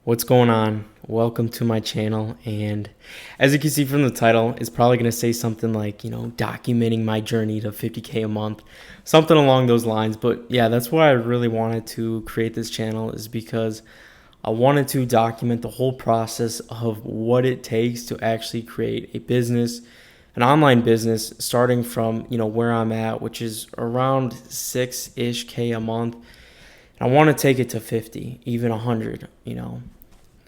What's going on? Welcome to my channel. And as you can see from the title, it's probably going to say something like, documenting my journey to 50K a month, something along those lines. But yeah, that's why I really wanted to create this channel, is because I wanted to document the whole process of what it takes to actually create a business, an online business, starting from, where I'm at, which is around 6-ish K a month. And I want to take it to 50, even 100,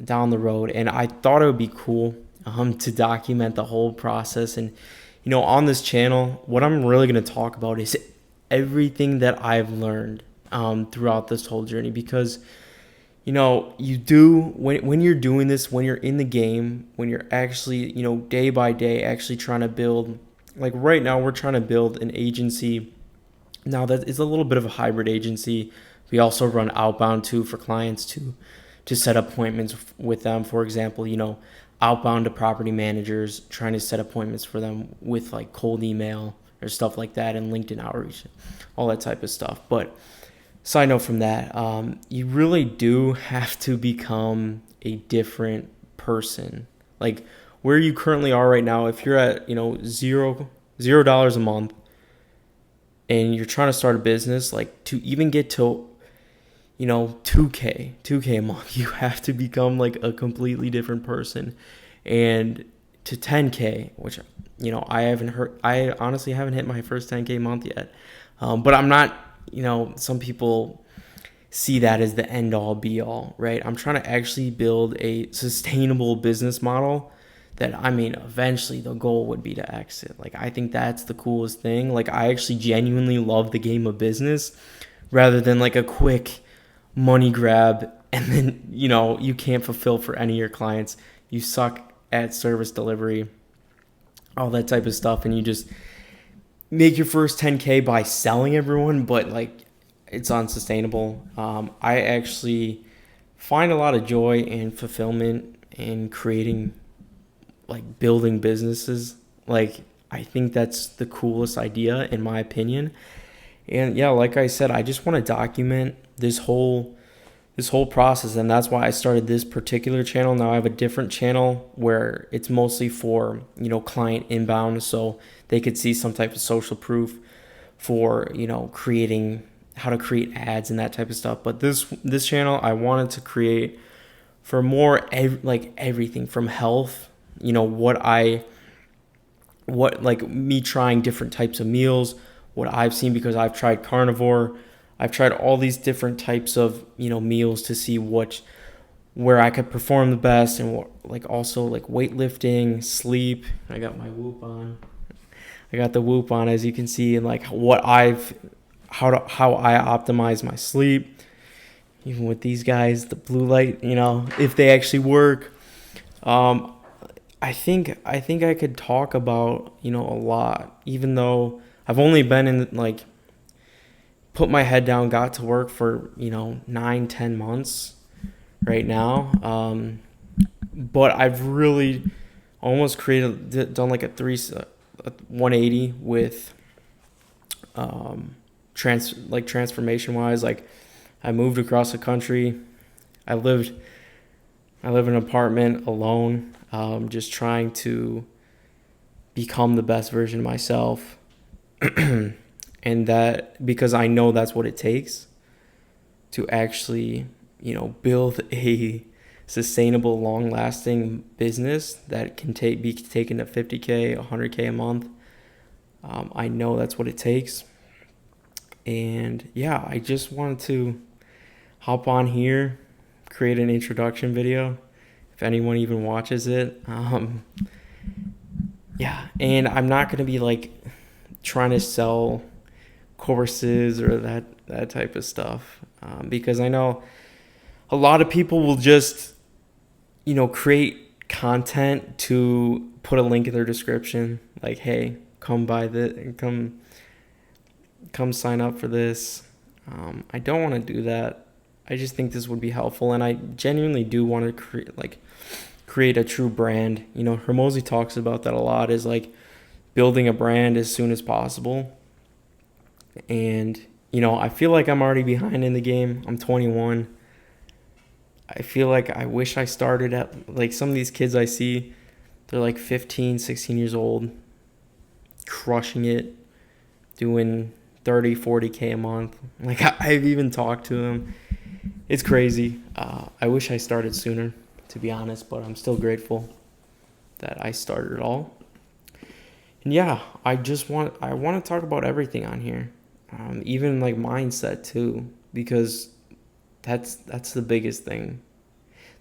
down the road. And I thought it would be cool to document the whole process. And on this channel, what I'm really going to talk about is everything that I've learned throughout this whole journey. Because you do, when you're doing this, when you're in the game, when you're actually day by day actually trying to build, like right now we're trying to build an agency. Now that is a little bit of a hybrid agency. We also run outbound too for clients to set appointments with them. For example, outbound to property managers, trying to set appointments for them with like cold email or stuff like that, and LinkedIn outreach, all that type of stuff. But side note from that, you really do have to become a different person. Like where you currently are right now, if you're at $0 a month and you're trying to start a business, like to even get to 2K a month, you have to become like a completely different person. And to 10K, which I honestly haven't hit my first 10K month yet. But I'm not, some people see that as the end all be all, right? I'm trying to actually build a sustainable business model that, eventually the goal would be to exit. Like, I think that's the coolest thing. Like, I actually genuinely love the game of business rather than like a quick money grab, and then you can't fulfill for any of your clients, you suck at service delivery, all that type of stuff, and you just make your first 10K by selling everyone, but like it's unsustainable. I actually find a lot of joy and fulfillment in creating, like building businesses. Like I think that's the coolest idea in my opinion. And yeah, like I said, I just want to document this whole process, and that's why I started this particular channel. Now I have a different channel where it's mostly for client inbound, so they could see some type of social proof for creating, how to create ads and that type of stuff. But this channel I wanted to create for more like everything from health, what like me trying different types of meals, what I've seen, because I've tried carnivore, I've tried all these different types of meals to see where I could perform the best, and like also like weightlifting, sleep. I got my Whoop on. I got the Whoop on, as you can see, and like how I optimize my sleep. Even with these guys, the blue light, if they actually work. I think I could talk about a lot, even though I've only been in like put my head down, got to work for 9-10 months right now. But I've really almost done like a 180 with transformation wise. Like I moved across the country. I live in an apartment alone, just trying to become the best version of myself. And that, because I know that's what it takes to actually, build a sustainable, long-lasting business that can be taken to 50K, 100K a month. I know that's what it takes. And yeah, I just wanted to hop on here, create an introduction video, if anyone even watches it. Yeah, and I'm not going to be like trying to sell courses or that type of stuff, because I know a lot of people will just create content to put a link in their description, like, hey, come buy this, come sign up for this. I don't want to do that. I just think this would be helpful, and I genuinely do want to create a true brand. Hermosi talks about that a lot, is like building a brand as soon as possible. And I feel like I'm already behind in the game. I'm 21. I feel like I wish I started at, like, some of these kids I see, they're like 15, 16 years old, crushing it, doing 30, 40K a month. Like, I've even talked to them. It's crazy. I wish I started sooner, to be honest, but I'm still grateful that I started it all. And yeah, I want to talk about everything on here, even like mindset too, because that's the biggest thing.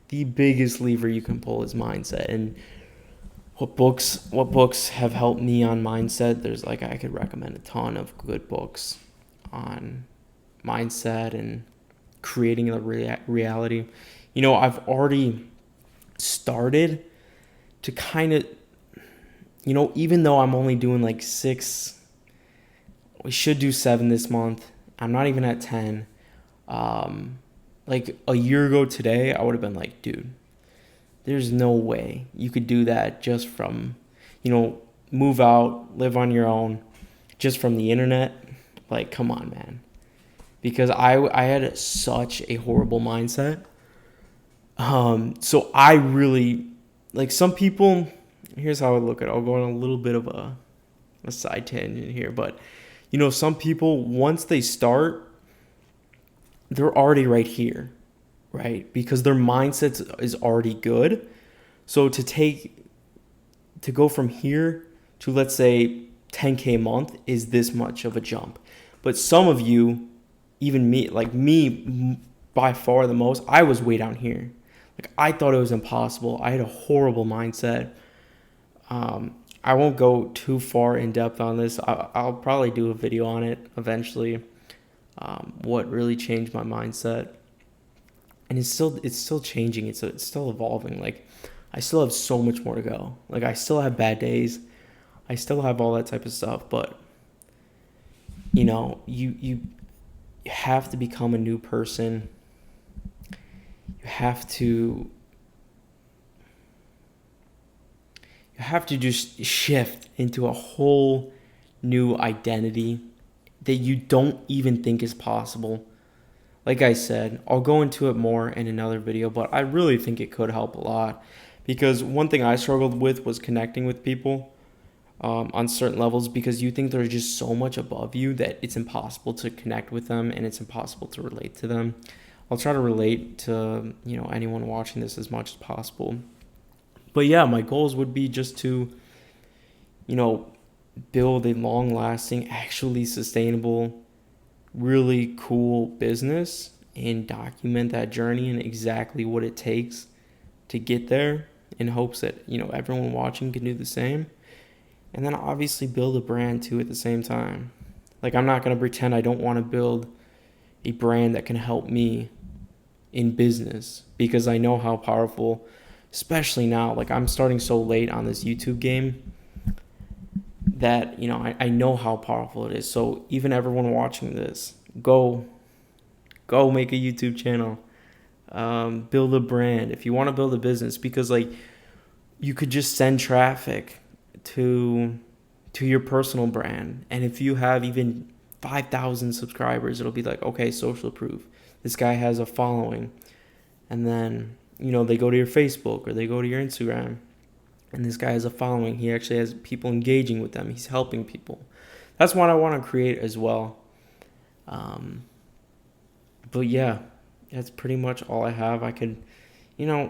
The biggest lever you can pull is mindset. And what books have helped me on mindset? There's like, I could recommend a ton of good books on mindset and creating the reality. I've already started to kind of, even though I'm only doing like 6, we should do 7 this month. I'm not even at 10. Like a year ago today, I would have been like, dude, there's no way you could do that just from, move out, live on your own, just from the internet. Like, come on, man. Because I had such a horrible mindset. So I really, like, some people, here's how I look at it. I'll go on a little bit of a side tangent here, but some people, once they start, they're already right here, right? Because their mindset is already good. So to go from here to, let's say, 10K a month is this much of a jump. But some of you, even me, like me, by far the most, I was way down here. Like, I thought it was impossible. I had a horrible mindset. I won't go too far in depth on this. I'll probably do a video on it eventually. What really changed my mindset, and it's still changing. It's still evolving. Like, I still have so much more to go. Like, I still have bad days. I still have all that type of stuff. But you have to become a new person. You have to just shift into a whole new identity that you don't even think is possible. Like I said, I'll go into it more in another video, but I really think it could help a lot, because one thing I struggled with was connecting with people on certain levels, because you think they're just so much above you that it's impossible to connect with them and it's impossible to relate to them. I'll try to relate to anyone watching this as much as possible. But yeah, my goals would be just to build a long-lasting, actually sustainable, really cool business and document that journey and exactly what it takes to get there, in hopes that everyone watching can do the same. And then obviously build a brand too at the same time. Like, I'm not going to pretend I don't want to build a brand that can help me in business, because I know how powerful, especially now, like, I'm starting so late on this YouTube game, that I know how powerful it is. So even everyone watching this, go make a YouTube channel, build a brand if you want to build a business, because like, you could just send traffic to your personal brand, and if you have even 5,000 subscribers, it'll be like, okay, social proof, this guy has a following. And then they go to your Facebook or they go to your Instagram, and this guy has a following. He actually has people engaging with them. He's helping people. That's what I want to create as well. But yeah, that's pretty much all I have. I could,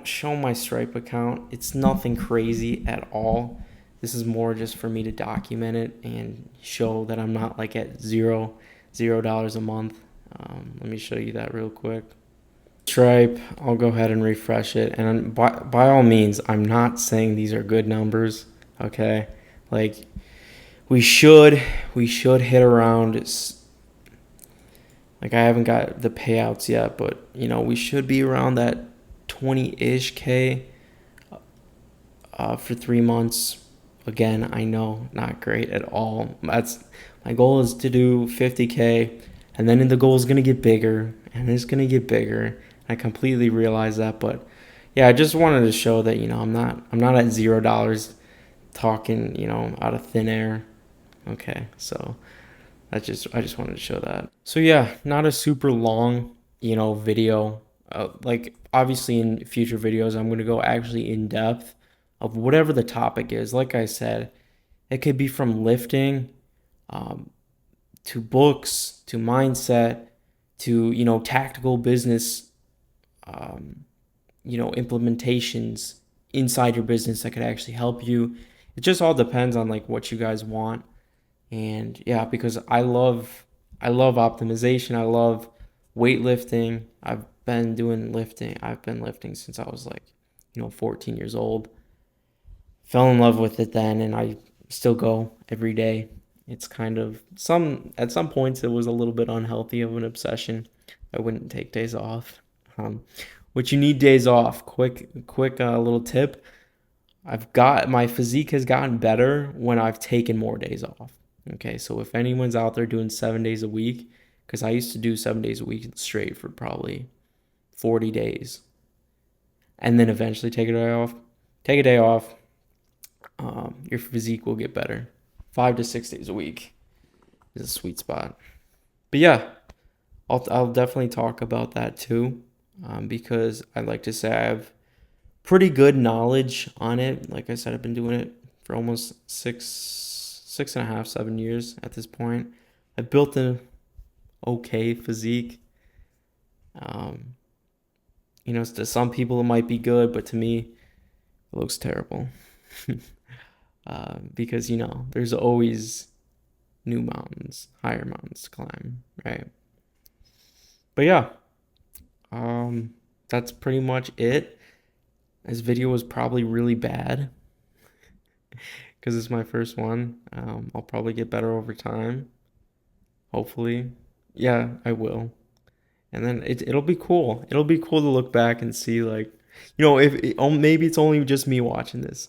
show my Stripe account. It's nothing crazy at all. This is more just for me to document it and show that I'm not like at $0 a month. Let me show you that real quick. Stripe, I'll go ahead and refresh it. And by all means, I'm not saying these are good numbers, okay? Like, we should hit around, like, I haven't got the payouts yet, but we should be around that 20-ish K for 3 months. Again, I know, not great at all. That's my goal, is to do 50K, and then the goal is gonna get bigger, and it's gonna get bigger. I completely realize that, but yeah, I just wanted to show that I'm not at $0 talking out of thin air. Okay, so I just wanted to show that. So yeah, not a super long video. like obviously in future videos, I'm going to go actually in depth of whatever the topic is. Like I said, it could be from lifting, um, to books, to mindset, to, tactical business, um, implementations inside your business that could actually help you. It just all depends on like what you guys want. And yeah, because I love optimization. I love weightlifting. I've been lifting since I was like, 14 years old. Fell in love with it then, and I still go every day. It's kind of at some points it was a little bit unhealthy of an obsession. I wouldn't take days off. Which you need days off. Quick little tip. My physique has gotten better when I've taken more days off. Okay, so if anyone's out there doing 7 days a week, because I used to do 7 days a week straight for probably 40 days, and then eventually take a day off, your physique will get better. 5 to 6 days a week is a sweet spot. But yeah, I'll definitely talk about that too, because I'd like to say I have pretty good knowledge on it. Like I said, I've been doing it for almost 6.5, 7 years at this point. I built an okay physique. Um, to some people it might be good, but to me, it looks terrible. Because there's always new mountains, higher mountains to climb, right? But yeah, that's pretty much it. This video was probably really bad because it's my first one. I'll probably get better over time, hopefully. Yeah, I will. And then it'll be cool. It'll be cool to look back and see, like, maybe it's only just me watching this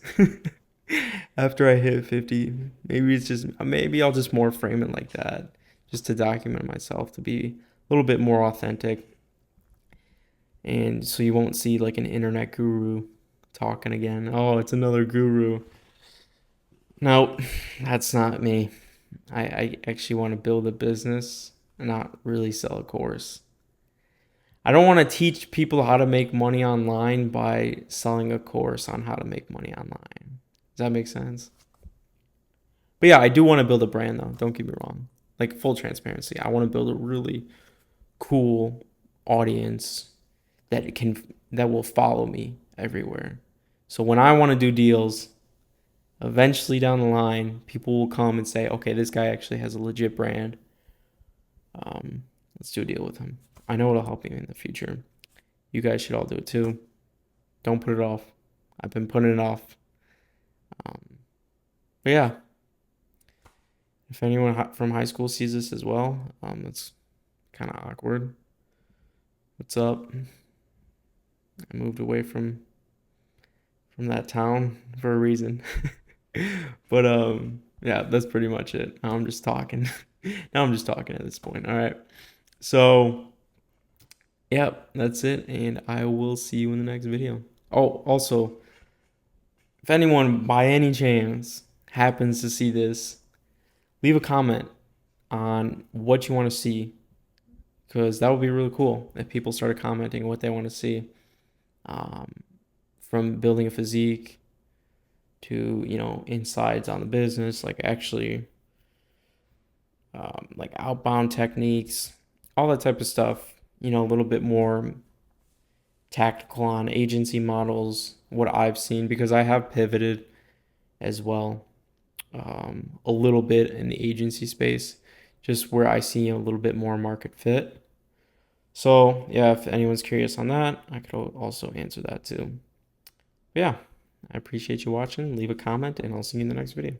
after I hit 50. Maybe I'll just more frame it like that, just to document myself, to be a little bit more authentic. And so you won't see like an internet guru talking again. Oh, it's another guru. No, that's not me. I actually want to build a business and not really sell a course. I don't want to teach people how to make money online by selling a course on how to make money online. Does that make sense? But yeah, I do want to build a brand though. Don't get me wrong. Like, full transparency, I want to build a really cool audience that will follow me everywhere. So when I want to do deals, eventually down the line, people will come and say, okay, this guy actually has a legit brand. Let's do a deal with him. I know it'll help me in the future. You guys should all do it too. Don't put it off. I've been putting it off. But yeah, if anyone from high school sees this as well, it's kind of awkward. What's up? I moved away from that town for a reason. But yeah, that's pretty much it. Now I'm just talking. Now I'm just talking at this point. All right. So yeah, that's it, and I will see you in the next video. Oh, also, if anyone by any chance happens to see this, leave a comment on what you want to see, because that would be really cool if people started commenting what they want to see, from building a physique to, insides on the business, like actually, like outbound techniques, all that type of stuff, a little bit more tactical on agency models, what I've seen, because I have pivoted as well, a little bit in the agency space, just where I see a little bit more market fit. So yeah, if anyone's curious on that, I could also answer that too. But yeah, I appreciate you watching. Leave a comment, and I'll see you in the next video.